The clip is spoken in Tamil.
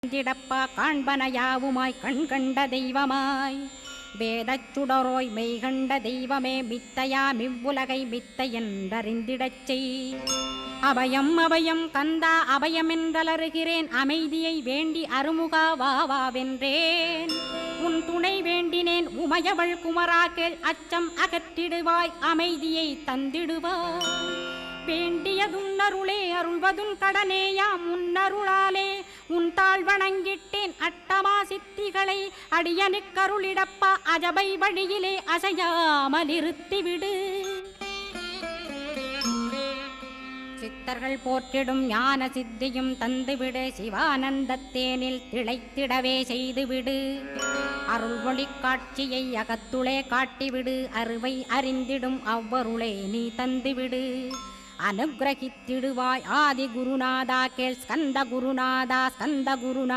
திடப்பா காண்பனையாவுமாய் கண்கண்ட தெய்வமாய் வேதச் சுடரோய் மெய்கண்ட தெய்வமே மித்தையாம் இவ்வுலகை மித்தை என்றறிந்திடச் செய். அபயம் அபயம் கந்தா அபயமென்றலறுகிறேன் அமைதியை வேண்டி அருமுகா வாவென்றேன். உன் துணை வேண்டினேன் உமையவள் குமரா கேள் அச்சம் அகற்றிடுவாய் அமைதியை தந்திடுவாய். வேண்டியதுன்னருளே அருள்வதுன் கடனேயாம் உன்னருளாலே உன் தாழ் வணங்கிட்டேன் அட்டமா சித்திகளை அடியனுக்கருளிடப்பா அஜபை வழியிலே அசையாமல் இருத்திவிடு. சித்தர்கள் போற்றிடும் ஞான சித்தியும் தந்துவிடு சிவானந்தத்தேனில் திளைத்திடவே செய்துவிடு. அருள்மொழி காட்சியை அகத்துளே காட்டிவிடு அருவை அறிந்திடும் அவ்வருளே நீ தந்துவிடு. அனுக்கிரகித்திடுவாய் ஆதி குருநாதா கேள் ஸ்கந்த குருநாதா ஸ்கந்த குருநாதா.